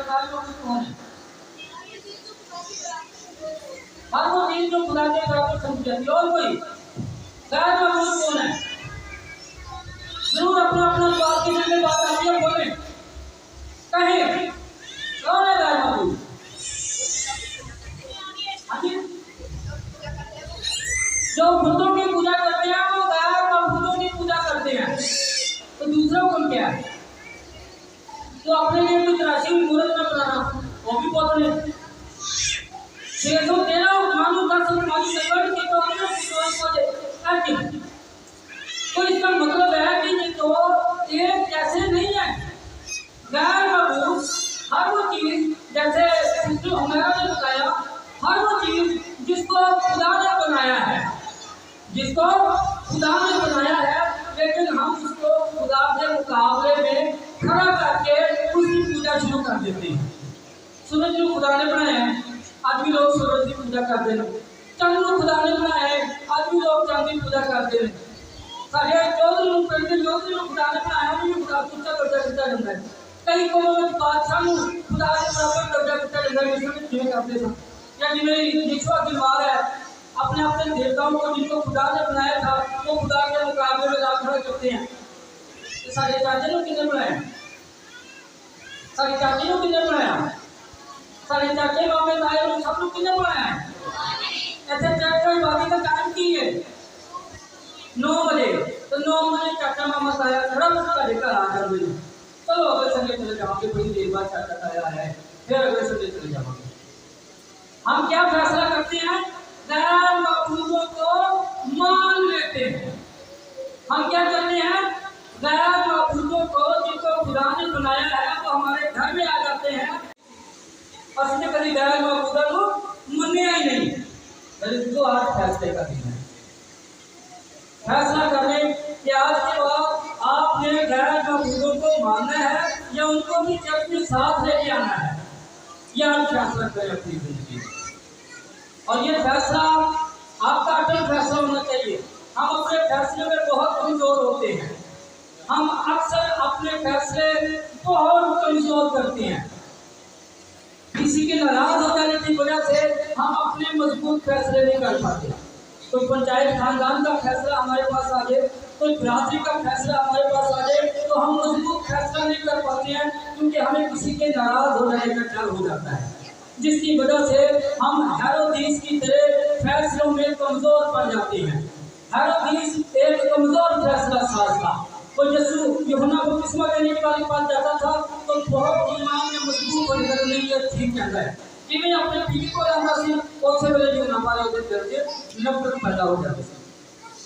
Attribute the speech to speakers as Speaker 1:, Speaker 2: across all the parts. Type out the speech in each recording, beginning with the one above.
Speaker 1: गैर माबूद कौन है? हर वो चीज जो खुदा के बराबर समझी जाती है। और कोई गैर माबूद कौन है? जरूर अपना अपना स्वाद के जरिए बात आती है, बोले कहें कौन है गैर माबूद? जो बुतों की पूजा करते हैं वो गैर माबूदों की पूजा करते हैं। तो दूसरा कौन क्या है? तो अपने लिए कुछ राशि मूर्त में बनाना, वो भी बहुत बड़े 613 मानो 10 मानो कन्वर्ट की तो अपने विश्वास को दे। तो इसका मतलब है कि ये तो एक जैसे नहीं है। गैर माबूद हर वो चीज, जैसे जो हमारा ने बताया, हर वो चीज जिसको खुदा ने बनाया है, जिसको खुदा ने बनाया है, लेकिन हम उसको खुदा के मुकाबले में खड़ा करके उसकी पूजा शुरू कर देते हैं। सूरज को खुदा ने बनाया है, आज भी लोग सूरज की पूजा करते हैं। चंद्र को खुदा ने बनाया है, आज भी लोग चांद की पूजा करते हैं। सारे चौधरी को खुदा ने बनाया है, खुदा पूजा दर्जा किया जाता है। कई कौमों में बादशाह को खुदा के बराबर दर्जा किया जाता है, जिसमें करते थे। या जिन्हें यीशु की मार है, अपने अपने देवताओं को जिनको खुदा ने बनाया था वो खुदा के मुकाबले में ला खड़ा करते हैं। तो सारे चाचे ने किसने बनाया? सारे चाचे ने किसने बनाया? सारे चाचे मामे ताए लोग सब लोग किसने बनाया है? ऐसे चाचा बाकी का टाइम की है 9 बजे, तो 9 बजे चाचा मामा ताया खड़ा उसका लेकर आ कर बोले चलो अगले संडे चले जाओगे। बड़ी देर बाद चाचा ताया है, फिर अगले संडे चले जाओगे। हम क्या फैसला करते हैं? गैर माबूदों को मान लेते हैं। हम क्या करते हैं? गैर माबूदों को जिनको खुदा ने बनाया है वो हमारे घर में आ जाते हैं और उसने कभी गैर माबूदों को मनिया ही नहीं। तो आज फैसले का दिन है, फैसला करने कि आज के बाद आपने गैर माबूदों को मानना है या उनको भी अपने साथ लेके आना है। यह हम फैसला करें अपनी जिंदगी, और ये फैसला आपका अटल फैसला होना चाहिए। हम अपने फैसले में बहुत कमजोर होते हैं, हम अक्सर अपने फैसले बहुत कमजोर करते हैं। किसी के नाराज हो जाने की वजह से हम अपने मजबूत फैसले नहीं कर पाते। कोई पंचायत खानदान का फैसला हमारे पास आ जाए, कोई बिरादरी का फैसला हमारे पास आ जाए, तो हम मजबूत फैसला नहीं कर पाते हैं, क्योंकि हमें किसी के नाराज हो जाने का डर हो जाता है, जिसकी वजह से हम हेरोदीस की तरह फैसलों में कमजोर पड़ जाते हैं। हेरोदीस एक कमजोर फैसला साज था। वो यीशु यूहन्ना को बपतिस्मा देने के बाद पास जाता था तो बहुत ईमान में मजबूत होकर नहीं ये ठीक कहता है कि मैं अपने पीढ़ी को रहना सी उससे पहले जो हमारे उधर करके नफरत पैदा हो जाती है।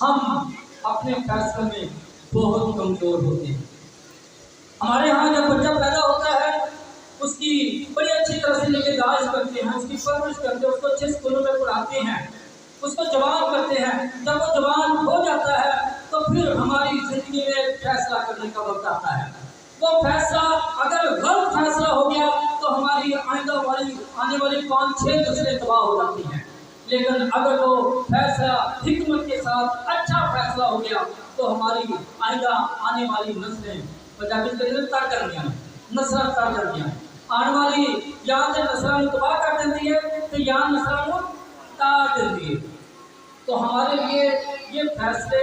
Speaker 1: हम अपने फैसले में बहुत कमजोर होते हैं। हमारे यहाँ जब बच्चा पैदा होता है उसकी बड़ी अच्छी तरह से लेके दाज करते हैं, उसकी परवरिश करते हैं, उसको अच्छे स्कूलों में पढ़ाते हैं, उसको जवान करते हैं। जब वो जवान हो जाता है तो फिर हमारी जिंदगी में फैसला करने का वक्त आता है। वो फैसला अगर गलत फैसला हो गया तो हमारी आने वाली 5-6 नस्लें तबाह हो जाती हैं। लेकिन अगर वो फैसला हिकमत के साथ अच्छा फैसला हो गया तो हमारी आने वाली नस्लें तर करनियां नस्ल तर करनियां आने वाली यहाँ से नस्ल तबाह कर देती है तो यहाँ नस्ल तार देती है। तो हमारे लिए ये फैसले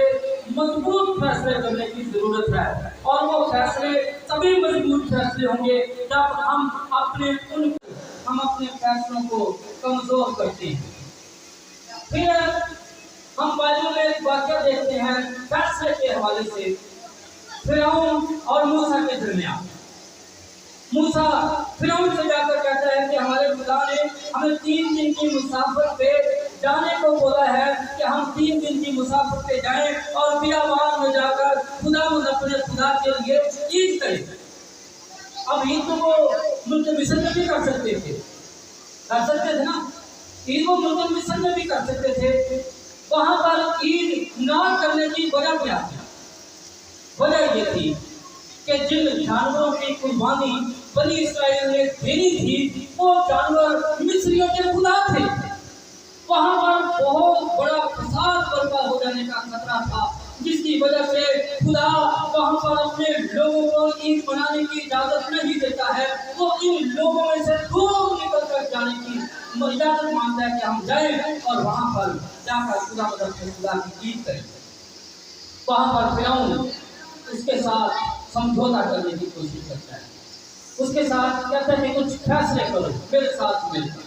Speaker 1: मजबूत फैसले करने की जरूरत है, और वो फैसले तभी मजबूत फैसले होंगे जब हम अपने फैसलों को कमजोर करते हैं। फिर हम बाइबल में एक वाक्य देखते हैं फैसले के हवाले से, फिरौन और मूसा के दरमियान। मूसा फिरौन से जाकर कहता है कि हमारे खुदा ने हमें 3 दिन की मुसाफिर पे जाने को बोला है कि हम 3 दिन की मुसाफिर पे जाएं और बियाबान में जाकर अपने खुदा के लिए ईद करें। अब ईद तो वो मुल्क मिस्र में भी कर सकते थे ना, ईद वो मुल्क मिस्र में भी कर सकते थे। वहां पर ईद ना करने की वजह क्या थी? वजह ये थी कि जिन जानवरों की कुर्बानी बनी इस्राएल ने देनी थी वो जानवर मिस्रियों के खुदा थे। वहां पर बहुत बड़ा फसाद बर्पा हो जाने का खतरा था, जिसकी वजह से खुदा वहां पर अपने लोगों को ईद मनाने की इजाजत नहीं देता है। वो इन लोगों में वो इजाजत मांगता है कि हम जाएं और वहां पर जाकर खुदा की ईद करें। वहां पर फिरौन उसके साथ समझौता करने की कोशिश करता है, उसके साथ कहता है कि कुछ फैसले करो मेरे साथ मिलकर।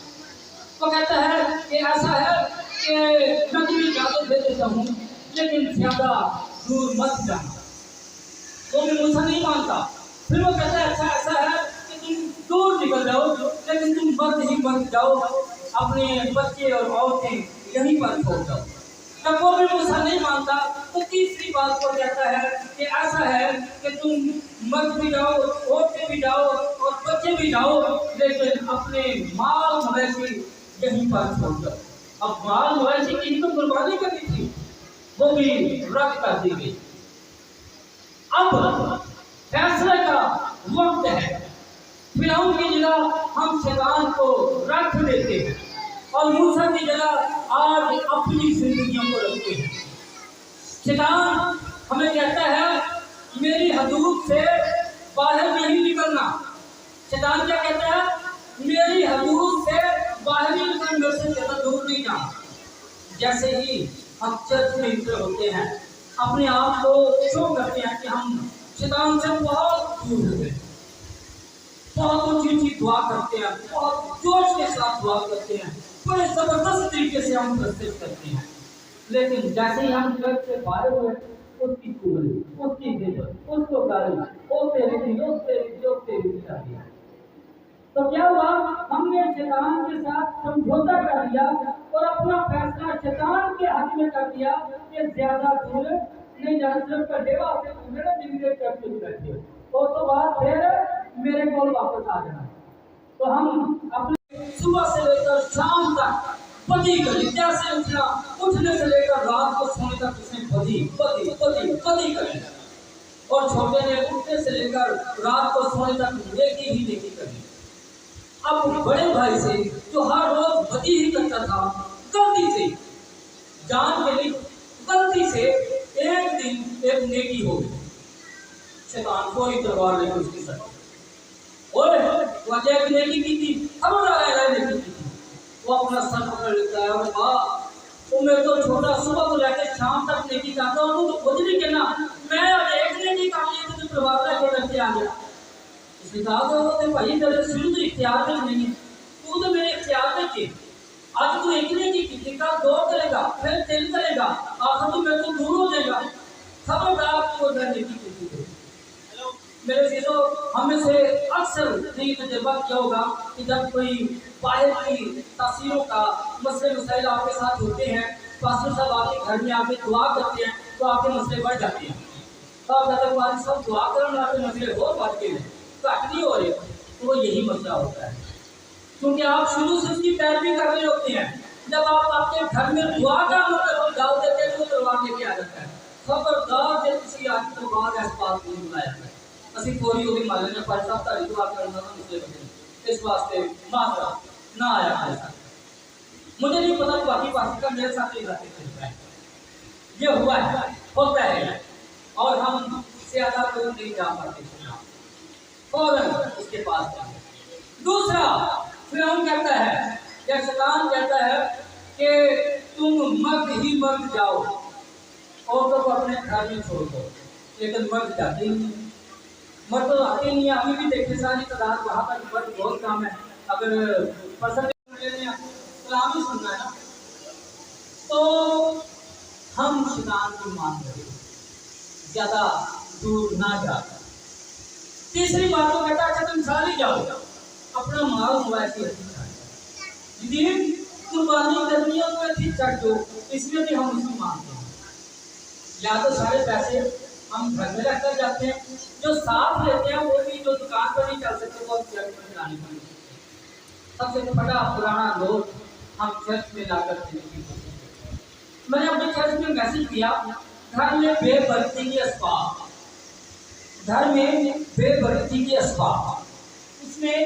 Speaker 1: वो कहता है कि ऐसा है कि मैं तुम्हें इजाजत दे देता हूँ, लेकिन ज्यादा दूर मत जाना। वो भी मूसा नहीं मानता। फिर वो कहता है अच्छा ऐसा है कि तुम दूर निकल जाओ, लेकिन तुम मत ही मत जाओ, अपने बच्चे और औरतें यहीं पर छोड़ जाओ। तब वो भी मूसा नहीं मानता, तो तीसरी बात को कहता है कि ऐसा है कि तुम मत भी जाओ, औरतें भी जाओ और बच्चे भी जाओ, लेकिन अपने माल मवेशी यहीं पर छोड़ जाओ। अब माल मवेशी की तो कुर्बानी करनी थी, वो भी रद्द कर दी गई। अब फैसले का वक्त है। फिरौन की जगह हम शैतान को रख देते हैं और मूसा की जगह आज अपनी जिंदगियों को रखते हैं। शैतान हमें कहता है मेरी हदूद से बाहर नहीं निकलना। शैतान क्या कहता है? मेरी हदूद से बाहर नहीं निकलना, मेरे से ज्यादा दूर नहीं जाना। जैसे ही हम चर्च में इंटर होते हैं, अपने आप को शो करते हैं कि हम शैतान से बहुत दूर हो गए, बहुत ऊंची ऊंची दुआ करते हैं, बहुत जोश के साथ दुआ करते हैं, बड़े जबरदस्त तरीके से हम प्रस्तुत करते हैं। लेकिन जैसे ही हम चर्च से बाहर हुए, उसकी कुबली, उसकी गिरफ्त, उसको गाली, ओ तेरी दिया। तो क्या हुआ? हमने शैतान के साथ समझौता कर लिया और अपना फैसला शैतान के हाथ में कर दिया कि ज्यादा दूर नहीं जाना, सिर्फ कटेगा से मेरे जिंदगी चर्च में बैठे हो तो बाद फिर मेरे को वापस आ जाना। तो हम अपने सुबह से लेकर शाम तक बदी करी, जैसे उठने से लेकर रात को सोने तक उसने बदी करी, और छोटे ने उठने से लेकर रात को सोने तक नेकी करी। अब बड़े भाई से जो हर रोज बदी ही करता था, गलती से जान के लिए गलती से एक दिन एक नेकी हो गई। शैतान कोई तलवार लेकर उसके साथ और वजह की नेकी की थी, खबरदार नेकी की थी। वो अपना सर पकड़ लेता है और वो मेरे तो छोटा सुबह को लेकर शाम तक नेकी करता हूँ, तो खुद नहीं कहना मैं आज एक नेकी कर ली तो तलवार लेकर करते आ गया। उसने कहा तो भाई तेरे शुरू तो इख्तियार में नहीं, तू तो मेरे इख्तियार में थी। आज तू एक नेकी की, कल दो करेगा, फिर तीन करेगा, आखिर तो मेरे को दूर हो जाएगा। खबरदार तू अगर नेकी की। मेरे चीजों हमें से अक्सर नहीं तजुर्बा किया होगा कि जब कोई बाहर की तासीरों का मसले मसाइल आपके साथ होते हैं, पास्टर साहब आपके घर में आके दुआ करते हैं तो आपके मसले बढ़ जाते हैं। तो आप कहते हैं सब दुआ करें आपके मसले और बढ़ के घट नहीं हो रहे, तो वो यही मसला होता है क्योंकि आप शुरू से उसकी पैरवी कर रहे होते हैं। जब आप आपके घर में दुआ का मतलब डाल देते हैं तो तलवार लेके आ जाता है। खबरदार जब किसी आदमी को बाद ऐसा बात नहीं बुलाया जाए, ਅਸੀਂ थोड़ी ਉਹਦੀ ਮੰਨ ਲੈਣੇ ਪਰ ਸਭ ਤੁਹਾਡੀ ਦੁਆ ਕਰਨ ਦਾ ਮਸਲੇ बने, इस वास्ते माजरा ना आया ऐसा। मुझे नहीं पता बाकी बाकी का मेरे साथ ही रहते चलता है, ये हुआ है, होता है और हम ज्यादा दूर नहीं जा पाते फौरन उसके पास जाए। दूसरा फिरौन कहता है या शैतान कहता है कि तुम मर्द जाओ, औरतों को अपने घर में छोड़ दो, लेकिन मर्द जाते ही नहीं, मर्द तो आते नहीं है। अभी भी देखते सारी तादाद वहाँ पर मर्द बहुत कम है। अगर सलामी सुनना है ना तो हम शैतान की मान करें, ज्यादा दूर ना जा। तीसरी बात को कहता है तुम सारी जाओ, अपना माल मवेशी कुर्बानी करनी है तो ठीक चढ़ दो, इसमें भी हम उसकी मानते हैं। या तो सारे पैसे हम घर में रखकर जाते हैं, जो साथ लेते हैं वो भी जो दुकान पर नहीं चल सकते वो चर्च में लाने पड़ते हैं। सबसे बड़ा पुराना नोट हम चर्च में लाकर देने की कोशिश करते हैं। मैंने अपने चर्च में मैसेज दिया, घर में बेबरकती के असबाब, घर में बेबरकती के असबाब। उसमें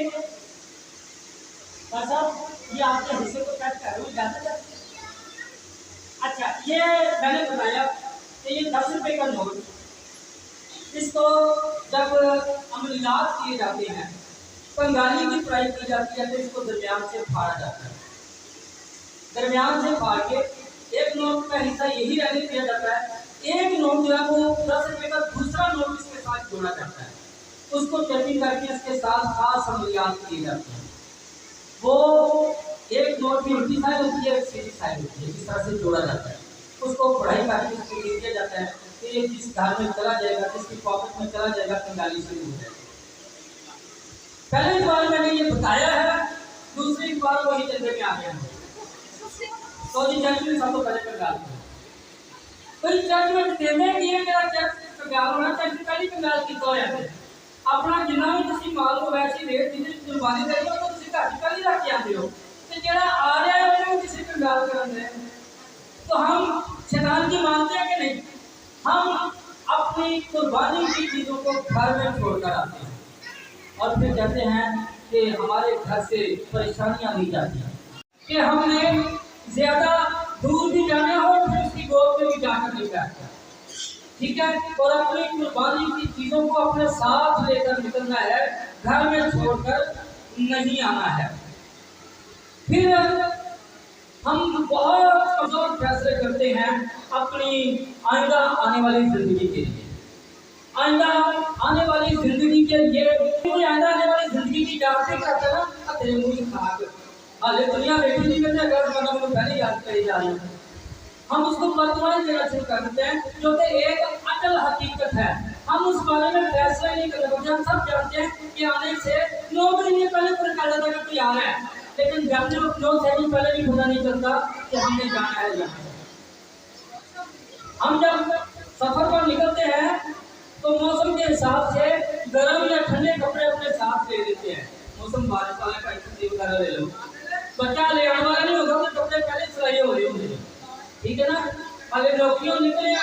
Speaker 1: ये आपके हिस्से को कट कर अच्छा, ये मैंने बताया कि ये 10 रुपए का नोट, इसको जब अमलियात किए जाते हैं, कंगाली की फ्राई की जाती है तो इसको दरमियान से फाड़ा जाता है। दरमियान से फाड़ के एक नोट का हिस्सा यही रहने दिया जाता है, एक नोट जो है वो 10 रुपए का दूसरा नोट इसके साथ जोड़ा जाता है, उसको चेकिंग करके इसके साथ खास अमलियात किए जाते हैं। वो एक नोट की उल्टी साइड होती है, एक सीधी साइड होती है, इस तरह से जोड़ा जाता है, उसको पढ़ाई करके उसको लिख दिया जाता है कि ये किस घर में चला जाएगा, किसकी पॉकेट में चला जाएगा, कंगाली से हो जाएगा। पहली बार मैंने ये बताया है, दूसरी बार वही जगह में आ गया है। तो जी जजमेंट सबको पहले कंगाल कोई जजमेंट देने की है, मेरा जज कंगाल होना चाहिए, पहली कंगाल की तो है अपना जिन्ना भी तुसी माल को वैसी रेट जिन्हें कुर्बानी दे रहे हो तो तुसी घट पहली रख के आते हो, तो जेड़ा आ रहा है उसको किसी कंगाल कर रहे हैं। तो हम शैतान की मानते हैं कि नहीं? हम अपनी कुर्बानी की चीज़ों को घर में छोड़कर आते हैं और फिर कहते हैं कि हमारे घर से परेशानियां ली जाती हैं कि हमने ज्यादा दूर भी जाना हो फिर उसकी गोद में भी जाकर नहीं बैठता, ठीक है। और अपनी कुर्बानी की चीजों को अपने साथ लेकर निकलना है, घर में छोड़कर नहीं आना है। फिर हम बहुत कमजोर फैसले करते हैं अपनी आइंदा आने वाली जिंदगी के लिए। आइंदा आने वाली जिंदगी के लिए आइंदा आने वाली जिंदगी की याद करते ना तेरे मुंह खाक हाले दुनिया बेटी नहीं करते, अगर मतलब वो पहले याद करी जा रही है, हम उसको वर्तमान देना शुरू कर देते हैं जो कि एक अटल हकीकत है। हम उस बारे में फैसला नहीं कर सकते। हम सब जानते हैं कि आने से 9 महीने पहले पूरे कहा जाता है कि आ रहा है, लेकिन जब 9 सेकंड पहले भी पता नहीं चलता कि हमने जाना है या नहीं। हम जब सफर पर निकलते हैं तो मौसम के हिसाब से गर्म या ठंडे कपड़े अपने साथ ले लेते हैं। मौसम बारिश वाला का वगैरह ले लो, बच्चा ले आने वाला नहीं होगा तो कपड़े पहले सिलाई हो रही होंगे, ठीक है ना। अगर नौकरियों निकले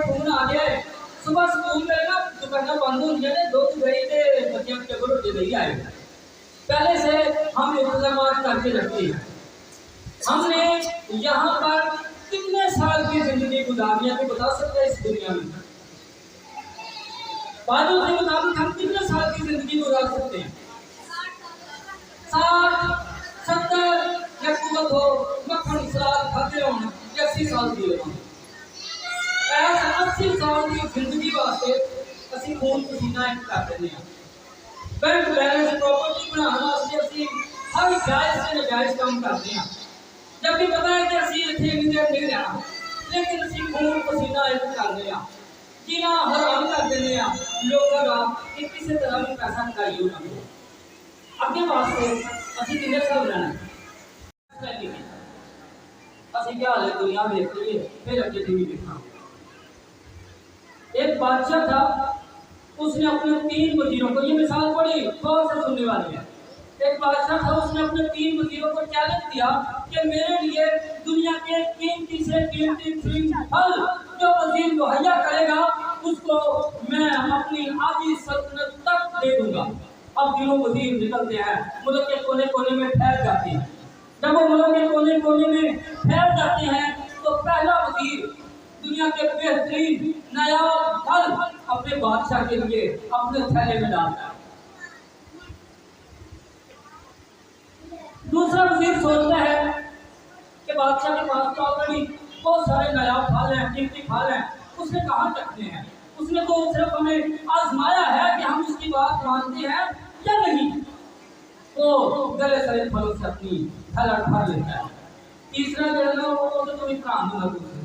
Speaker 1: फोन आ गया है, सुबह स्कूल में ना दुकाना बंद हो गया, दोस्त गई थे बच्चे टेबल रोटी नहीं आए, पहले से हम इंतजाम करके रखते हैं। हमने यहाँ पर कितने साल की जिंदगी गुजारी है, तो बता सकते हैं इस दुनिया में बादल के मुताबिक हम कितने साल की जिंदगी गुजार सकते हैं? 60, 70 या कुवत हो मक्खन सलाद खाते हो 80 साल की हो, ऐसा 80 साल की जिंदगी वास्ते असि खून पसीना एक कर देने हैं। बैंक बैलेंस प्रॉपर्टी बनाने वास्ते असि हर जायज से नाजायज काम करते हैं, जबकि पता है कि असि इतने इंडिया नहीं रहना, लेकिन असि खून पसीना एक करते हैं, जीना हराम कर देने हैं लोगों का कि किसी तरह भी पैसा चाहिए ना हो। अगे वास्ते असि कितने साल रहना असि क्या हाल है दुनिया में देखिए, फिर अगे टीवी देखना। एक बादशाह था, उसने अपने 3 वजीरों को, ये मिसाल बड़ी बहुत से सुनने वाली है, एक बादशाह था, उसने अपने 3 वजीरों को चैलेंज दिया कि मेरे लिए दुनिया के कीमती से कीमती फल जो वजीर मुहैया करेगा उसको मैं अपनी आधी सल्तनत तक दे दूंगा। अब तीनों वजीर निकलते हैं, मुल्क के कोने कोने में फैल जाते हैं। जब वो मुल्क के कोने कोने में फैल जाते हैं तो पहला वजीर दुनिया के बेहतरीन नायाब फल अपने बादशाह के लिए अपने थैले में डालता है। दूसरा वजीर सोचता है कि बादशाह के पास तो ऑलरेडी बहुत सारे नायाब फल हैं, कीमती फल हैं, उसने कहाँ रखने हैं, उसने तो सिर्फ हमें आजमाया है कि हम उसकी बात मानते हैं या नहीं, तो गले सरे फलों से अपनी थैला भर लेता है। तीसरा जो है ना वो तो इतना दूंगा तुमसे,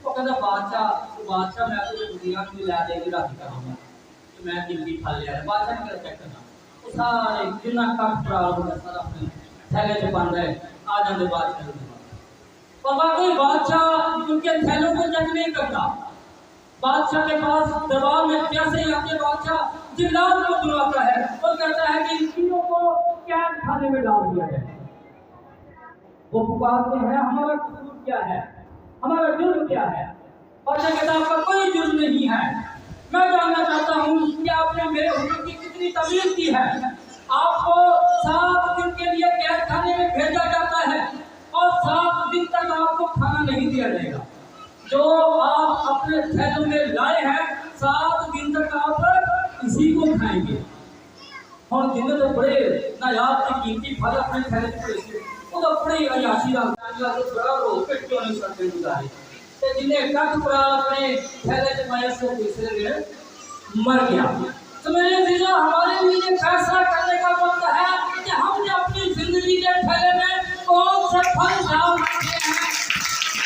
Speaker 1: वो कहता बादशाह मैं तो वजीरां में ला देगी रात कराऊंगा तो मैं कीमती फल ले आया। बादशाह ने चेक करना वो सारे जितना कट पड़ा होगा सारा अपने थैले में बन रहे आ जाते बादशाह, और बाकी बादशाह उनके थैलों को चेक नहीं करता। बादशाह के पास दरबार में कैसे ही आके बादशाह जिल्लात को बुलाता है और कहता है कि इन तीनों को कैद खाने में डाल दिया जाए। वो पुकारते हैं हमारा कसूर क्या है, हमारा जुर्म क्या है। बादशाह कहता है आपका कोई जुर्म नहीं है, मैं जानना चाहता हूँ कि आपने मेरे हुक्म की कितनी तमीज़ की है। आपको 7 दिन के लिए कैद खाने में भेजा जाता है और 7 दिन तक आपको खाना नहीं दिया जाएगा। जो आप अपने थैलों में लाए हैं 7 दिन तक आप इसी को खाएंगे। और जिन्हें तो बड़े नायाब की कीमती फल अपने थैले में वो तो बड़े अयाशी अल्लाह तो बड़ा रोक क्यों नहीं करते गुजारे ते जिन्हें कख प्राण अपने थैले च पाया से तीसरे दिन मर गया। तो मेरे जीजो हमारे लिए फैसला करने का वक्त है कि हम अपनी जिंदगी के थैले में कौन से फल डाल सकते हैं,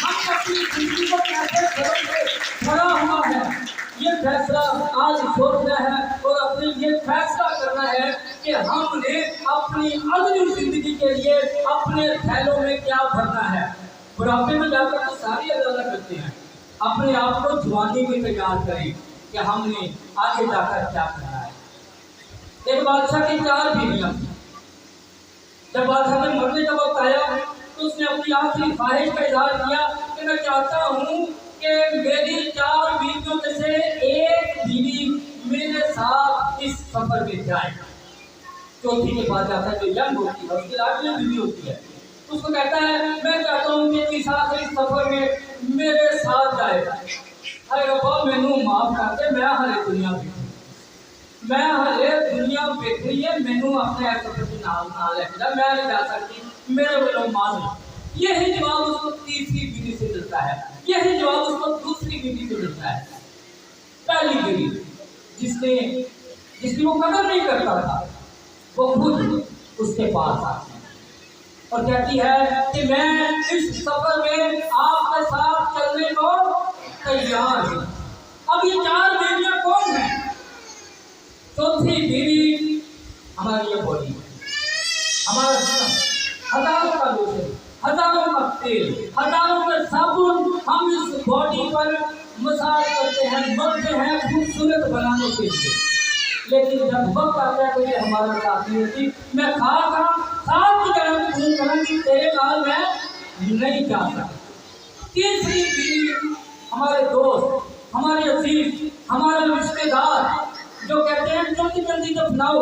Speaker 1: हम अपनी जिंदगी को कैसे करेंगे। खड़ा हुआ है ये फैसला आज सोचना है और अपने लिए फैसला करना है कि हमने अपनी अगली जिंदगी के लिए अपने थैलों में क्या भरना है। बुढ़ापे में जाकर तो सारी अदालत करते हैं, अपने आप को जवानी में तैयार करें कि हमने आगे जाकर क्या करना है। एक बादशाह की 4 बीवियां थी। जब बादशाह ने मरने का वक्त आया तो उसने अपनी आखिरी ख्वाहिश का इजहार किया कि मैं चाहता हूँ कि मेरी 4 बीवियों में से एक बीवी मेरे साथ इस सफर में जाए। चौथी के बाद जाता है जो यंग होती है उसकी लाडली बीवी होती है, उसको कहता है मैं चाहता हूँ कि इस आखिरी सफर में मेरे साथ जाए। अरे रब्बा मैनू माफ कर दे, मैं हले दुनिया देख रही है, मैनू अपने सफर के नाल लेके जा, मैं नहीं जा सकती, मेरे वालों मान। यही जवाब उसको तीसरी बीवी से मिलता है, यही जवाब उसको दूसरी बीवी से मिलता है। पहली बीवी जिसकी वो कदर नहीं करता था वो खुद उसके पास आती है और कहती है कि मैं इस सफर में आपके साथ चलने को तैयार हूं। अब ये 4 बीवियां कौन है? चौथी बीवी हमारी ये बॉडी, हमारा हजारों का लोशन, हजारों का तेल, हजारों का साबुन हम इस बॉडी पर मसाज करते हैं, मलते हैं खूबसूरत बनाने के लिए। लेकिन जब वक्त आता है तो ये हमारा साथ नहीं होती। मैं खाकर तेरे नाल मैं नहीं जा सकता। तीसरी बीवी हमारे दोस्त, हमारे अजीज, हमारे रिश्तेदार जो कहते हैं जल्दी जल्दी दफनाओ,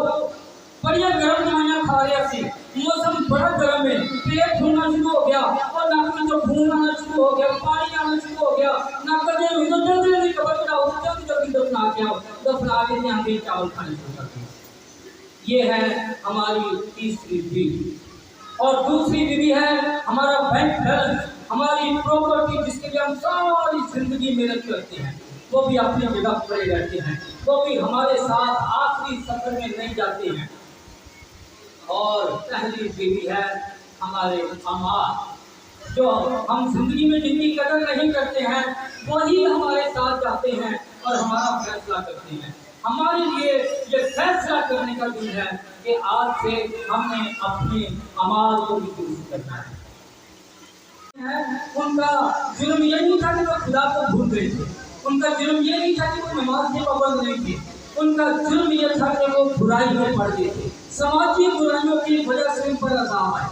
Speaker 1: बढ़िया गर्म दवाइयाँ खा रहे थे, मौसम बड़ा गर्म है, पेट होना शुरू हो गया और नाक में जो खून आना शुरू हो गया, पानी आना शुरू हो गया, नाक में जल्दी जल्दी कबर कराओ, जल्दी जल्दी दफना के आओ, दफना के यहाँ के चावल खाने शुरू कर दिए। ये है हमारी तीसरी बीवी। और दूसरी बीवी है हमारा बैंक बैलेंस, हमारी प्रॉपर्टी जिसके लिए हम सारी जिंदगी मेहनत करते हैं, वो भी अपनी जगह पड़े रहते हैं, वो भी हमारे साथ आखिरी सफर में नहीं जाते हैं। और पहली बीवी है हमारे अमाल, जो हम जिंदगी में जिनकी कदर नहीं करते हैं वही हमारे साथ जाते हैं और हमारा फैसला करते हैं। हमारे लिए ये फैसला करने का दिन है कि आज से हमने अपने अमाल को भी दुरुस्त करना है। उनका जुर्म ये नहीं था कि वो खुदा को भूल गए थे, उनका जुर्म ये नहीं था कि वो नमाज के पाबंद नहीं थे, उनका जुर्म ये था कि वो बुराई में पड़ गए थे, समाजी बुराइयों की वजह से उन पर अज़ाब आए।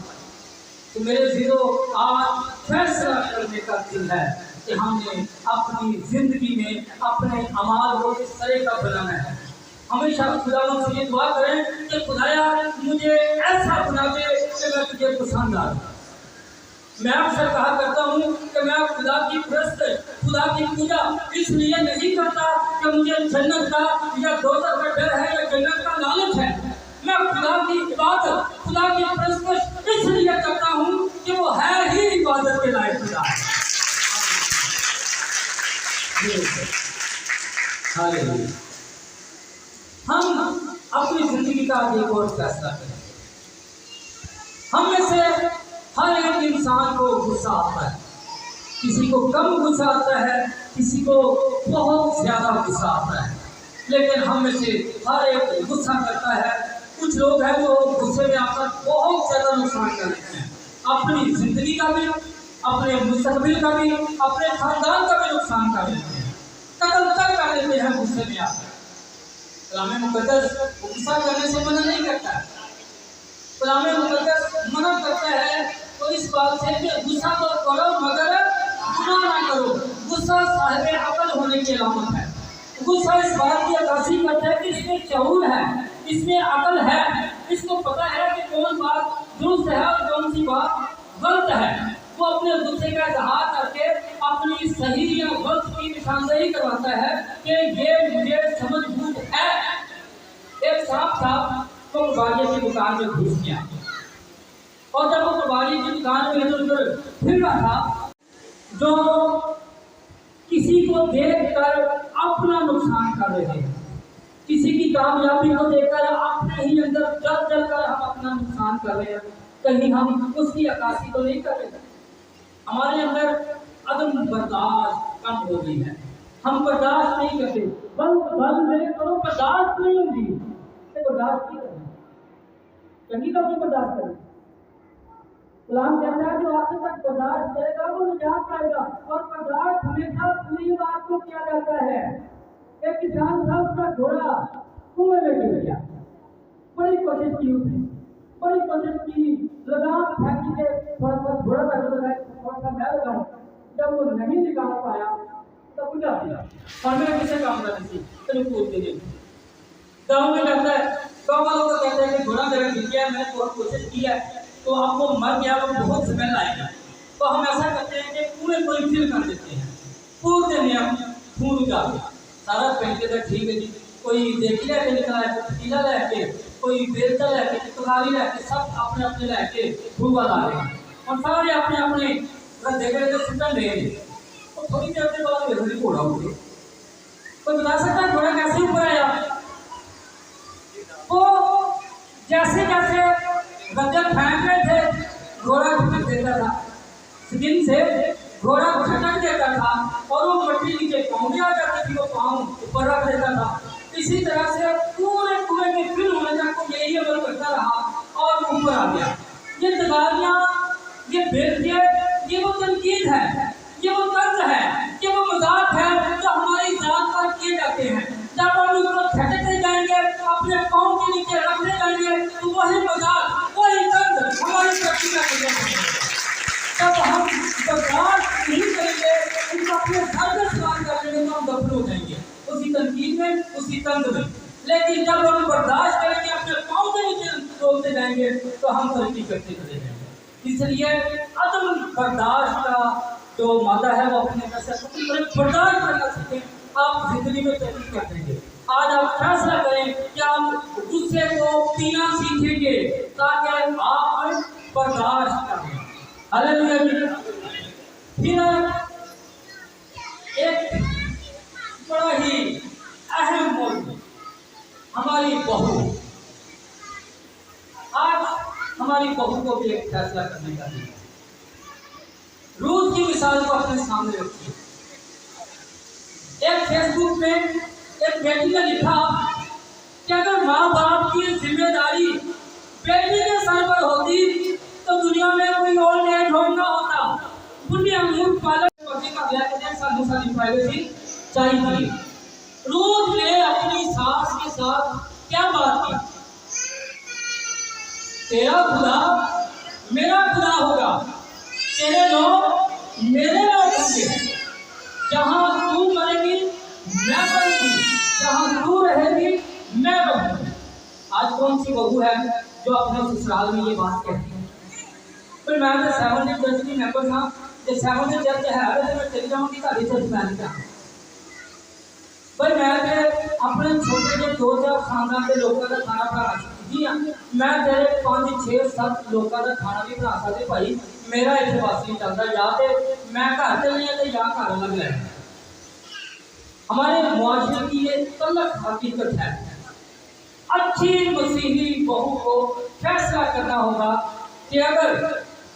Speaker 1: तो मेरे जीरो आज फैसला करने का दिन है कि हमने अपनी जिंदगी में अपने अमाल को किस तरह का बनाना है। हमेशा खुदा से ये दुआ करें कि खुदाया मुझे ऐसा बना दे कि मैं तुझे पसंद आ। मैं अक्सर कहा करता हूँ कि मैं खुदा की प्रस्त, खुदा की पूजा इसलिए नहीं करता कि मुझे जन्नत का या दोज़ख का डर है या जन्नत का लालच है। मैं खुदा की इबादत, खुदा की प्रस्त इसलिए करता हूँ कि वो है ही इबादत के लायक खुदा है। हम अपनी जिंदगी का एक और फैसला करें। हम में से हर एक इंसान को गुस्सा आता है, किसी को कम गुस्सा आता है, किसी को बहुत ज्यादा गुस्सा आता है, लेकिन हम में से हर एक गुस्सा करता है। कुछ लोग हैं जो गुस्से में आकर बहुत ज्यादा नुकसान कर लेते हैं, अपनी जिंदगी का भी, अपने मुस्तकबिल का भी, अपने खानदान का भी नुकसान कर लेते हैं, कत्ल तक कर लेते हैं गुस्से में आकर। कलाम मुक़द्दस गुस्सा करने से मना नहीं करता है, कलाम मुक़द्दस मना करता है तो इस बात से कि गुस्सा तो करो मगर गुनाह ना करो। गुस्सा साहिब अकल होने की अलामत है। गुस्सा इस बात की अक्कासी करता है कि इसमें शऊर है, इसमें अकल है, इसको पता है कि कौन बात दुरुस्त है और कौन सी बात गलत है। वो अपने गुस्से का इजहार करके अपनी सही या गलत की निशानदेही करवाता है कि ये मुझे समझबूझ है। एक सांप था तो बागे की दुकान में घुस गया और जब वो कबाड़ी की दुकान में इधर उधर फिर रहा था, जो किसी को देखकर अपना नुकसान कर रहे हैं, किसी की कामयाबी को देखकर अपने ही अंदर जल कर हम अपना नुकसान कर रहे हैं, कहीं हम उसकी अक्कासी तो नहीं कर रहे। हमारे अंदर अदम बर्दाश्त कम हो गई है, हम बर्दाश्त नहीं करते। बल मेरे करो बर्दाश्त नहीं होगी, बर्दाश्त नहीं करना, कहीं का भी बर्दाश्त करें। गुलाम कहता है जो आखिर तक बर्दाश्त करेगा वो निजात पाएगा। और बर्दाश्त हमेशा पूरी बात को किया जाता है। एक किसान था, उसका घोड़ा कुएं में गिर गया, बड़ी कोशिश की उसने, बड़ी कोशिश की, लगाम फेंकी के थोड़ा सा घोड़ा का थोड़ा सा मैं लगाऊं, जब वो नहीं निकाल पाया तब बुझा दिया और मेरे किसे काम करनी थी तो कूद के गई। गाँव में कहता है, गाँव वालों को कहता है कि घोड़ा मेरा गिर गया, मैंने बहुत कोशिश की है, तो आपको मर गया, वो बहुत स्मेल आएगा, तो हम ऐसा करते हैं कि पूरे कोई फिल कर देते हैं, पूरे में हम खून उगा सारा पहनते थे, ठीक है जी, कोई देखी लेके निकला है, कोई पतीला लेके, कोई बेलचा लेके, कलारी लेके, सब अपने अपने लेके धुआं ला रहे हैं और सारे अपने अपने देख रहे थे सुटन ले रहे। तो थोड़ी देर के बाद वैसे घोड़ा हो गया। कोई बता सकता है घोड़ा कैसे ऊपर आया? वो जैसे जैसे गद्दर फेंक रहे थे, घोड़ा घुटक देता था, स्किन से घोड़ा घुटक देता था और वो मट्टी नीचे पाँव में आ जाती थी, वो पाँव ऊपर रख देता था। इसी तरह से पूरे पूरे के फिर होने तक को यही अमल करता रहा और ऊपर आ गया। ये तगारियाँ, ये बेलचे, ये वो तनकीद है, ये वो तर्ज है, ये वो मजाक है जो हमारी जात पर किए जाते हैं। जब हम उसको झटकते जाएंगे, अपने पाँव के नीचे रखते जाएंगे, तो वही मजाक, वही तर्ज हमारी तरक्की का है। जब हम बर्दाश्त नहीं करेंगे, उनको अपने घर में सवाल कर लेंगे तो हम दफन हो जाएंगे उसी तनकीद में, उसी तंज में। लेकिन जब हम बर्दाश्त करेंगे, अपने पाँव के नीचे रोकते जाएंगे, तो हम तरक्की करते चले जाएंगे। इसलिए अदम बर्दाश्त का जो मादा है वो अपने अंदर से बर्दाश्त करना सीखें, आप जिंदगी में तरक्की कर देंगे। आज आप फैसला करें कि आप गुस्से को पीना सीखेंगे ताकि आप बर्दाश्त करें। हालेलुया। फिर एक बड़ा ही अहम मौजूद, हमारी बहू। आज हमारी बहू को भी एक फैसला करने का दिन है। रूस की मिसाल को अपने सामने रखिए। एक फेसबुक में एक बेटी ने लिखा कि अगर माँ बाप की जिम्मेदारी बेटी के सर पर होती तो दुनिया में कोई और एज होम ना होता। दुनिया मूर्ख पालक बच्चे का ब्याह करने साल दूसरी प्राइवेसी चाहिए। रूस ने अपनी सास के साथ क्या बात की? तेरा खुदा मेरा खुदा होगा, तेरे लोग मेरे लोग होंगे, जहाँ तू मरेगी मैं मरूंगी, जहाँ तू रहेगी मैं रहूंगी। आज कौन सी बहू है जो अपने ससुराल में ये बात कहती है? पर मैं तो 7 चर्च की मेंबर था, जो 7 चर्च है अगर मैं चली जाऊंगी तो चर्च में क्या पर मैं अपने छोटे जो 2-4 खानदान के लोगों का खाना बना सकती हाँ। मैं तेरे 5-6-7 लोगों का खाना भी बना सकते भाई, मेरा इतने पास नहीं चलता, या तो मैं घर चलनी है तो या घर अलग है। हमारे मुआशरे की ये तलख हकीकत है। अच्छी मसीही बहू को फैसला करना होगा कि अगर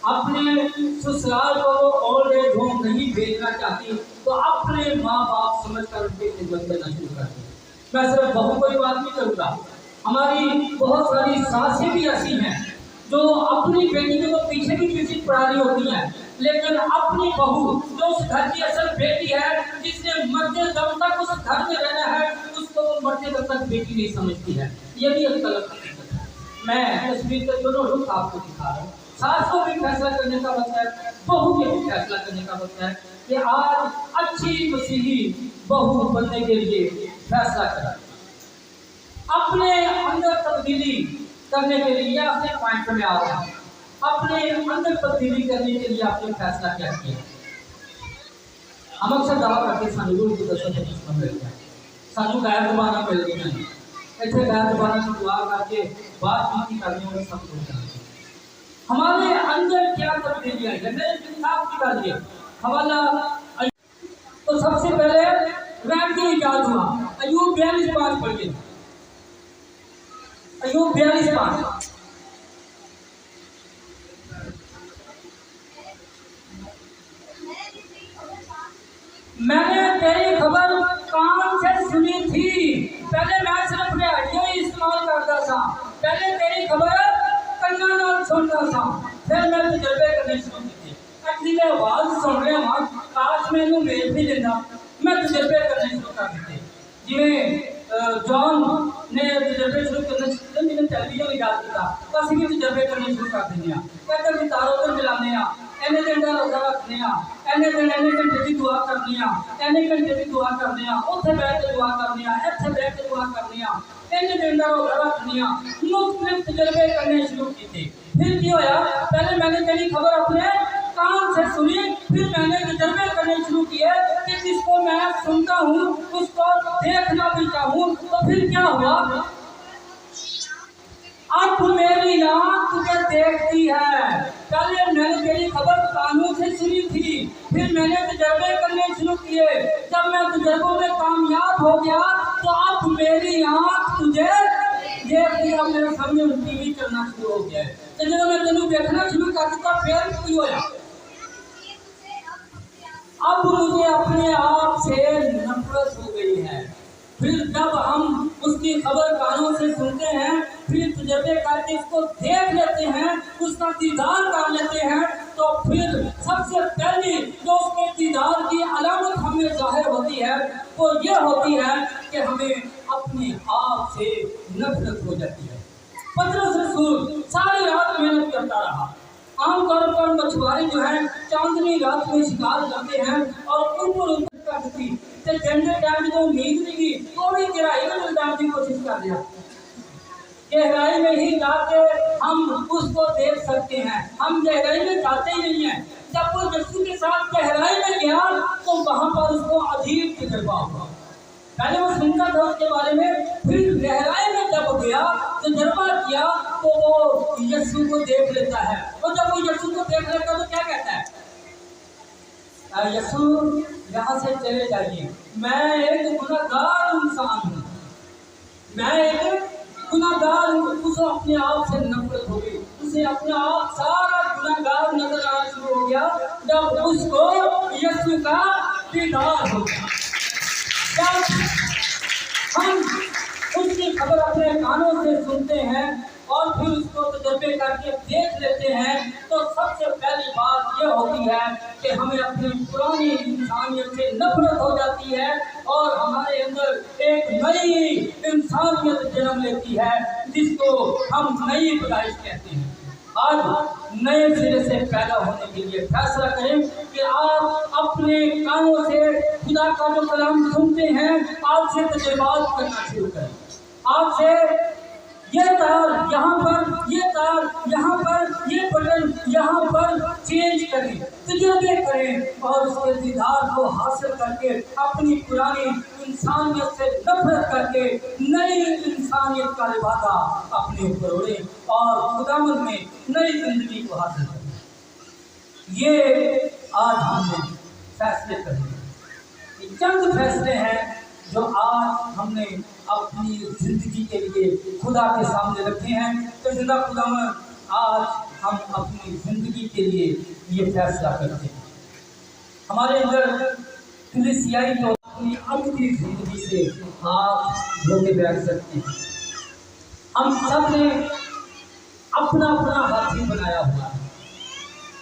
Speaker 1: अपने ससुराल को ओल्ड एज होम नहीं भेजना चाहती तो अपने माँ बाप समझ कर उनकी खिदमत करना शुरू कर दें। मैं सिर्फ बहू को ही बात नहीं करूँगा, हमारी बहुत सारी सासें भी ऐसी हैं जो अपनी बेटी को तो पीछे भी किसी पढ़ा रही होती हैं, लेकिन अपनी बहू जो उस घर की असल बेटी है, जिसने मरते दम तक उस घर में रहना है, उसको वो मरते दम तक बेटी नहीं समझती है। ये भी एक गलत हकीकत है। मैं तस्वीर के दोनों रुख आपको दिखा रहा हूँ। सास को भी फैसला करने का वक्त है, बहू के भी फैसला करने का वक्त है कि आज अच्छी मसीही बहू बनने के लिए फैसला करें। अपने अंदर तब्दीली करने के लिए अपने पॉइंट में आ रहा है, अपने अंदर तब्दीली करने के लिए आपने फैसला क्या किया? हम अक्सर दावा करते सानू रूह की दस्तक से दुश्मन मिल गया, सानू गैर ज़बाना मिल गई नहीं, इतने गैर ज़बाना की दुआ करके बात नहीं करनी और सब कुछ करना। हमारे अंदर क्या तब्दीली आई है, मेरे किताब निकालिए हवाला। तो सबसे पहले रेडियो इजाद हुआ, अयूब 42:5 पढ़िए, अयूब 42:5। मैंने तेरी खबर कान से सुनी थी, पहले मैं सिर्फ रेडियो ही इस्तेमाल करता था, पहले तेरी खबर कन्ना नाल सुनता था, फिर मैं तजर्बे करने शुरू किए। अगली मैं आवाज सुन रहा हूँ, काश मैनू मेल भी देता, मैं तजर्बे करने शुरू कर दिए। जिमें जॉन ने तजर्बे शुरू करने मैंने टेलीविजन इजाद किया, असं भी तजर्बे करने शुरू कर दें। कहते भी तारों पर मिलाने, इन्ने दिन का रोजा रखने, इन्ने दिन इन्ने घंटे की दुआ करनी, इन्ने घंटे की दुआ करने, उत्थे बैठ के दुआ करनी, इत्थे बैठ के दुआ करनी, इन्ने दिन का रोजा रखनी, मुख्तलिफ तजर्बे करने शुरू किए। फिर क्या होया, पहले मैंने तेरी खबर अपने कान से सुनी, फिर मैंने तजर्बे करने शुरू किए कि जिसको मैं सुनता हूँ उसको देखना भी चाहूँ। तो फिर क्या हुआ, अब मेरी आँख तुझे देखती है। पहले मैंने तेरी खबर कानों से सुनी थी, फिर मैंने तजर्बे करने शुरू किए, जब मैं तजर्बों में कामयाब हो गया तो अब मेरी आँख तुझे देखती है। मेरे सामने टीवी चलना शुरू हो गया, तो जब मैं तेनू देखना शुरू कर दिया फिर की होया, अब मुझे अपने आप से नफरत हो गई है। फिर जब हम उसकी खबर कानों से सुनते हैं, फिर तजर्बे करके इसको देख लेते हैं, उसका दीदार कर लेते हैं, तो फिर सबसे पहली जो उसके दीदार की अलामत हमें जाहिर होती है वो ये होती है कि हमें अपने आप से नफरत हो जाती है। पतरस रसूल सारी रात मेहनत करता रहा। आमतौर पर मछुआरे जो है चांदनी रात में शिकार करते हैं और ऊपर करती, झंडे टाइम जो उम्मीद नहीं की तो भी गहराई में जाने की कोशिश कर दिया, गहराई में ही जाके हम उसको देख सकते हैं, हम गहराई में जाते ही नहीं है। जब वो यीशु के साथ गहराई में गया तो वहां पर उसको अजीब तजुर्बा हुआ। पहले वो सुनता था उसके बारे में, फिर गहराई में जब गया तजुर्बा किया तो वो यीशु को देख लेता है, और जब वो यीशु को देख लेता तो क्या कहता है, यीशु यहाँ से चले जाइए, मैं एक गुनाहगार इंसान हूँ, मैं एक गुनाहगार हूँ। उसे अपने आप से नफरत हो गई, उसे अपने आप सारा गुनाहगार नजर आना शुरू हो गया जब उसको यीशु का दीदार हो गया। जब हम उसकी खबर अपने कानों से सुनते हैं और फिर उसको तजर्बे करके देख लेते हैं, तो सबसे पहली बात यह होती है कि हमें अपनी पुरानी इंसानियत से नफरत हो जाती है और हमारे अंदर एक नई इंसानियत जन्म लेती है जिसको हम नई पैदाइश कहते हैं। आज नए सिरे से पैदा होने के लिए फैसला करें कि आप अपने कानों से खुदा का जो कलाम सुनते हैं आज से तजुर्बात करना शुरू करें। आज से ये तार यहाँ पर, ये तार यहाँ पर, ये बटन यहाँ पर चेंज करें, तजुर्बे करें और उसके दीदार को हासिल करके अपनी पुरानी इंसानियत से नफरत करके नई इंसानियत का लिबासा अपने ऊपर ओढ़े और खुदावंद में नई जिंदगी को हासिल करें। ये आज हमने फैसले करने, चंद फैसले हैं जो आज हमने अपनी जिंदगी के लिए खुदा के सामने रखे हैं। तो जिंदा खुदावंद आज हम अपनी जिंदगी के लिए ये फैसला करते हैं। हमारे अंदर कलीसियाई तो अपनी अपनी जिंदगी से हाथ धोके बैठ सकते हैं। हम सब ने अपना अपना हाथी बनाया हुआ है।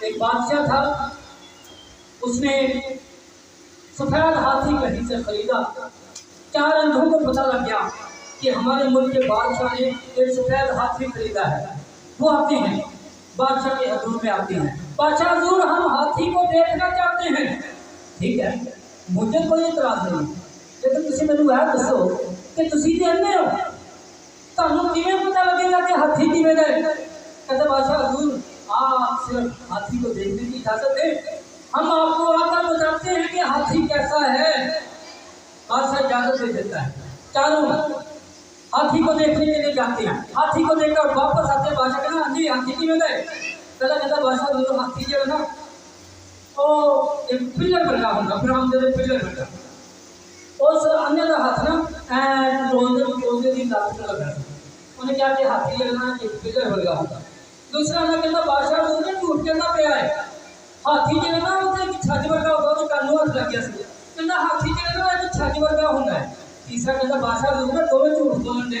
Speaker 1: एक बादशाह था, उसने सफेद हाथी कहीं से खरीदा। चार अंधों को पता लग गया कि हमारे मुल्क के बादशाह ने एक सफेद हाथी खरीदा है। वो आते हैं बादशाह के हजूर में आते हैं, बादशाह हजूर हम हाथी को देखना चाहते हैं। ठीक है, मुझे कोई इतराज नहीं, लेकिन तुम मैनू यह दसो कि तुम जानते हो तुहानू किवें पता लगेगा कि हाथी किवें दा है। कहते बादशाह हजूर आप सिर्फ हाथी को देखने की इजाजत दें, हम आपको आकर बताते हैं कि हाथी कैसा है। बादशाह इजाजत दे देता है। चारों हाथी को देखने के लिए जाते हैं, हाथी को देखकर वापस आते हैं। बादशाह कहना हाँ जी हाथी की में गए, कहता कहता बादशाह जो हाथी जो है ना वो एक पिलर वर्गा होगा, बरामदे के पिलर वर्गा। उस अन्य का हाथ ना रोंदे की लात में लगा, उन्हें क्या कि हाथी जो है ना एक पिलर वर्गा होगा। दूसरा ना कहता बादशाह जो है झूठ कहना पे है, हाथी जो है ना वो एक छज वर्गा होगा, वो कानू हाथ लग गया सी, कहता हाथी जो है ना एक छज वर्गा होता है। तीसरा कहता बादशाह जो है ना दोनों झूठ बोलन दे,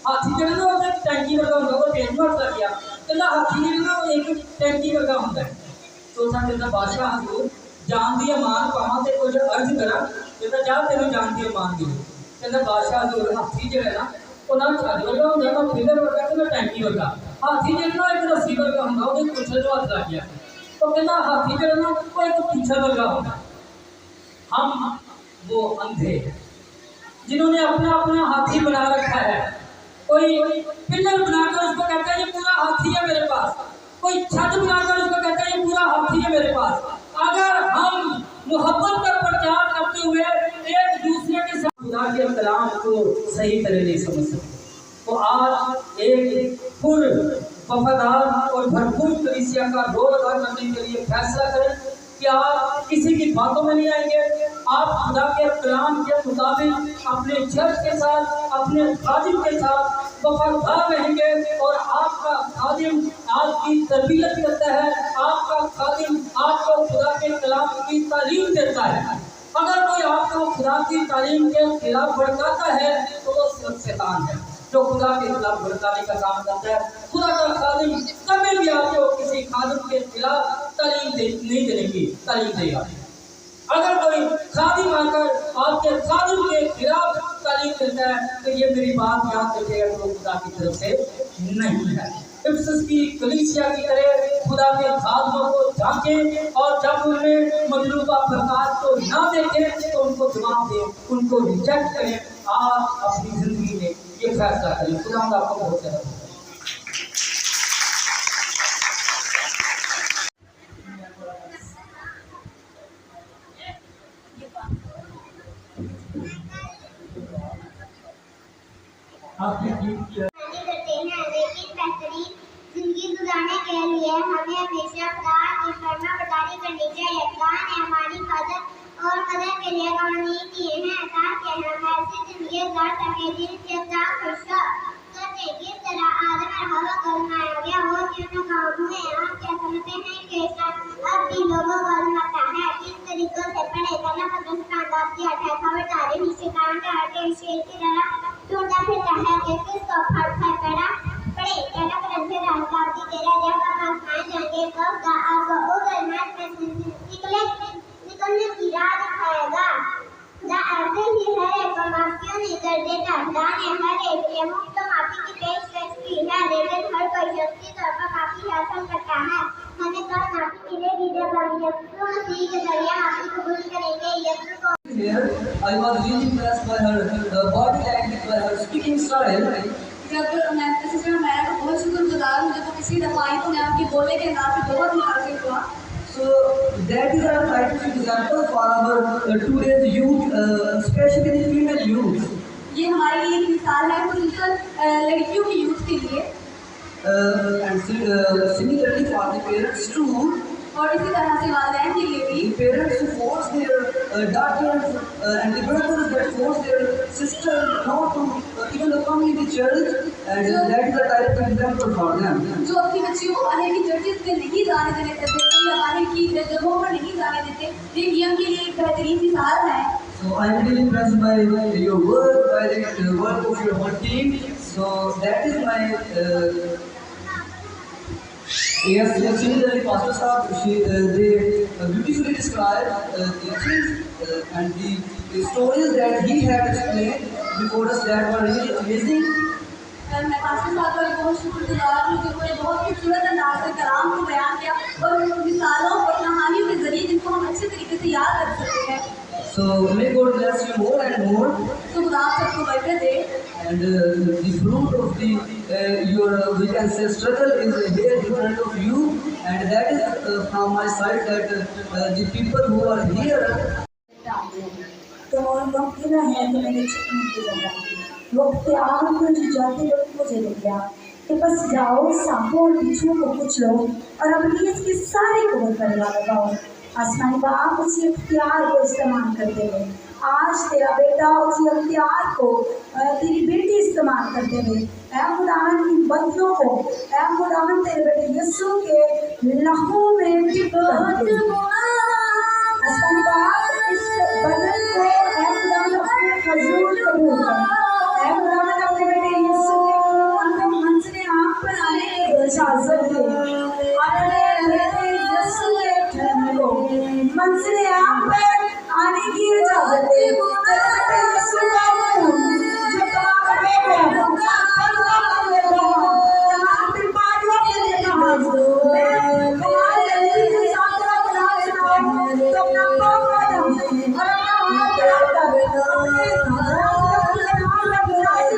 Speaker 1: हाथी जो है ना वो एक टैंकी वर्गा होगा, वो पेट में लग गया, कहता हाथी जो है ना एक टैंकी वर्गा होता है। चौथा कहता बादशाह हजूर जान दिया मान पावा ते कुछ अर्ज करा, कहता जा तेरे जान दिया मान दी। कहता बादशाह हजूर हाथी जो है ना वो ना छज वर्गा होता है, ना पिलर वर्गा, ना टैंकी वर्गा। हाथी जो है ना एक रस्सी वर्गा होता है, वो कुछ जो हाथ लग गया, तो कहता हाथी जो है ना वो एक पीछा वर्गा होता है। हम वो अंधे जिन्होंने अपना अपना हाथी बना रखा है, कोई पिलर बनाकर उसको कहता है ये पूरा हाथी है मेरे पास, कोई छत बनाकर उसको कहता है ये पूरा हाथी है मेरे पास। अगर हम मोहब्बत का प्रचार करते हुए एक दूसरे के साथ खुदा के कलाम को सही तरह नहीं समझ सकते, तो आज एक पुर वफादार और भरपूर कलीसिया का रोल अदा करने के लिए फैसला करें कि आप किसी की बातों में नहीं आएंगे, आप खुदा के कलाम के मुताबिक अपने चर्च के साथ, अपने खादिम के साथ वफादार रहेंगे, और आपका खादिम आपकी तरबियत करता है, आपका खादिम आपको खुदा के कलाम की तालीम देता है। अगर कोई आपको खुदा की तालीम के खिलाफ भड़काता है तो वो सिर्फ शैतान है जो खुदा के खिलाफ भड़काने का काम करता है। खुदा का खादिम कभी भी आपको किसी खादिम के खिलाफ तालीम नहीं देने की तालीम देगा। अगर कोई खादिम आकर आपके खादिम के खिलाफ तालीम देता है तो ये मेरी बात याद रखिएगा, तो खुदा की तरफ से नहीं है। इफ्सस की कलीसिया की तरह खुदा के खादिमों को झांके, और जब उनमें मतलूबा प्रकाश को ना देखें तो उनको जवाब दें, उनको रिजेक्ट करें। आप अपनी जिंदगी में ये फैसला करें। खुदा आपको बहुत ज़्यादा
Speaker 2: जिंदगी गुजारने के लिए हमें हमेशा खुदा की फरमाबरदारी करनी चाहिए। खुदा ने हमारी कदर और कदर के लिए कानून दिए हैं ताकि हम ऐसी जिंदगी गुजार सकें जिनसे खुदा खुश हो। सोचें किस तरह आदम और हवा को बनाया गया, वो क्यों काम हुए। आप क्या समझते हैं कि अब भी लोगों को आजमाता है? किस तरीकों से पढ़े करना खबरदारी शिकायत शेर की तरह ढूंढता फिरता है कि किसको फड़ पड़ा पड़े। कहना करते राजगादी तेरा जब आप आसमान जाएंगे तो आपको उधर मैच में निकलने की राह दिखाएगा। ऐसे ही हर एक को माफ क्यों नहीं कर देता? खुदा ने हर एक के मुफ्त माफी की पेशकश की है, लेकिन हर कोई शख्सी तौर पर माफी हासिल करता है। हमें तो माफी मिलेगी जब हम यीशु मसीह के जरिए माफी कबूल करेंगे। यीशु को
Speaker 3: Here, I was really impressed by her body language, by her speaking style.
Speaker 4: जब मैं बहुत शुक्रगुजार हूँ, जब वो किसी दफा आई तो मैं आपके बोलने के अंदाज से बहुत मुतासिर हुआ।
Speaker 3: So that is our typical example for our today's youth, especially female youth.
Speaker 4: ये हमारे लिए एक मिसाल है खुसूसन लड़कियों की यूथ के लिए,
Speaker 3: And similarly for the parents too.
Speaker 4: और इसी तरह से वालिदैन के लिए भी।
Speaker 3: The parents who force their daughters and the brothers that force their sister not to even come in the church, and that is a type of example for them.
Speaker 4: जो अपनी बच्चियों को बाहर की चर्चेज में नहीं जाने देते थे या बाहर की जगहों पर नहीं जाने देते, ये नियम के लिए एक बेहतरीन मिसाल है।
Speaker 3: So I am really impressed by your work, by the work of your whole team. So that is my yes. Similarly, Pastor Saab, they beautifully described the things and the stories that he had explained before us that were really amazing.
Speaker 4: मैं pastor साहब का बहुत शुक्रगुजार हूँ, जिन्होंने बहुत खूबसूरत अंदाज से कलाम को बयान किया और मिसालों और कहानियों के जरिए जिनको हम अच्छे तरीके से याद रख सकते हैं।
Speaker 3: So may God bless you more and more.
Speaker 4: तो खुदा आप सबको बरकत दे।
Speaker 3: And the fruit of the your we can say struggle is here in front of you, and that is from my side that the people who are here.
Speaker 5: तो वक्त है कि मैंने वक्त आम को जाते वक्त मुझे लग गया कि बस जाओ सांपों और बिच्छुओं को कुछ लो और अपनी इसके सारे कबूल पर लगाओ। आसमानी बाप उसी इख्तियार को इस्तेमाल करते हुए आज तेरा बेटा उसी इख्तियार को तेरी बेटी इस्तेमाल करते हुए ऐ खुदावन इन बंदियों को ऐ खुदावन तेरे बेटे यीशु के लहू में डिप करते आसमानी बाप इस बदन को ऐ खुदावन अपने हुजूर कबूल कर। ऐ खुदावन अपने बेटे यीशु के उनका मंजरे आँख पर आने की इजाजत दे। अपने बेटे यीशु के ठहरने को मंजरे आँख पर आने की इजाजत दे। तेरे बेटे यीशु का खून जो तमाम बेटों तमाम बीमारियों के लिए हमारे अजीज साथों को नाम सुनाओ तो अपना पाप कदम और अपना हाथ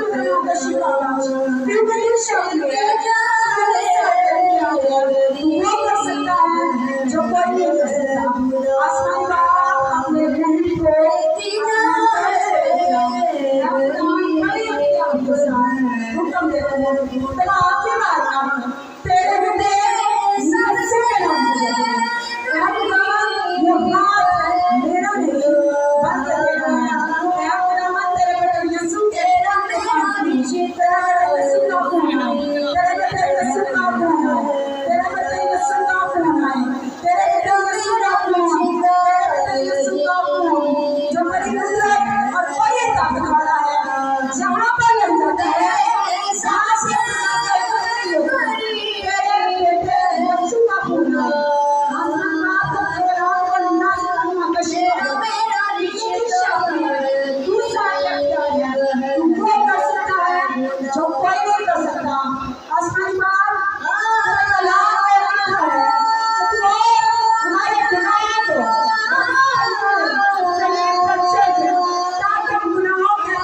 Speaker 5: वो कर सकता है जो कोई नहीं कर सकता। आसमानी बाप अपने बहन को हुक्म देते हैं तेरा आके मारना तेरे बेटे यीशु के नाम से ये बात मेरा नहीं बंद कर देना है। ऐ खुदा तेरे बेटे यीशु के नाम से तेरा बेटा यीशु का खून है तेरे बेटे यीशु का खून है तेरे बेटे यीशु का खून है तेरे बेटे यीशु का खून तेरे बेटे यीशु का खून जो बड़ी कुदरत और बड़ी ताकत वाला है जहाँ पर लग जाता है सांस तेरे बेटे यीशु का खून है। जो कोई नहीं कर सकता। आसमानी बाप हमारे गुनाहों को बच्चे थे ताकि हम गुनाहों के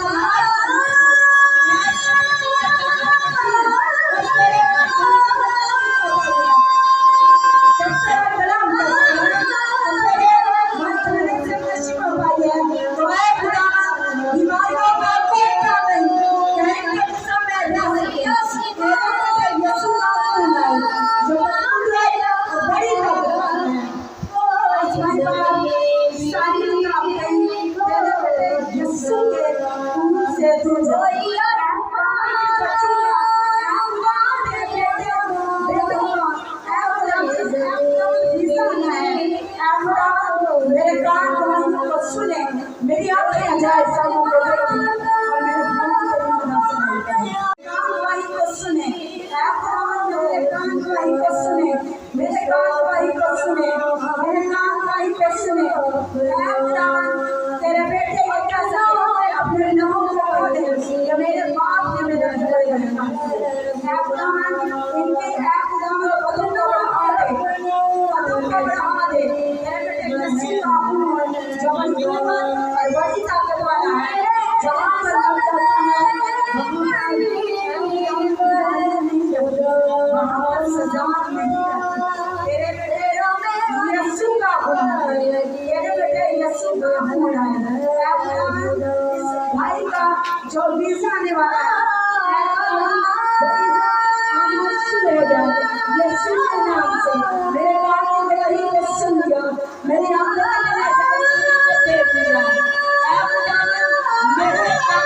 Speaker 5: मेरे कान को सुने मेरी आंखें जाए सबों को देखें और मेरे कान को सुने मेरे कान को सुने मेरे कान को सुने मेरे कान को सुने तेरे बेटे ये कैसा अपने नाम को दे या मेरे बाप ने मेरे हृदय में इनके बदन को बढ़ा दे बदन को बढ़ा दे तेरे बेटे यीशु का खून जो बड़ी और बड़ी ताकत वाला है जहाँ पर लग जाता है वहाँ पर सजा नहीं करती। तेरे बेटे यीशु का खून है तेरे बेटे यीशु का खून है। इस भाई का जो वीजा आने वाला है हो जाए यीशु के नाम से मेरे कान में रही ने सुन लिया मेरी आंखें देख लिया मेरे कान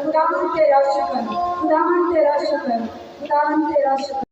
Speaker 5: खुदावन तेरा शुक्र खुदावन तेरा शुक्र खुदावन तेरा शुक्र।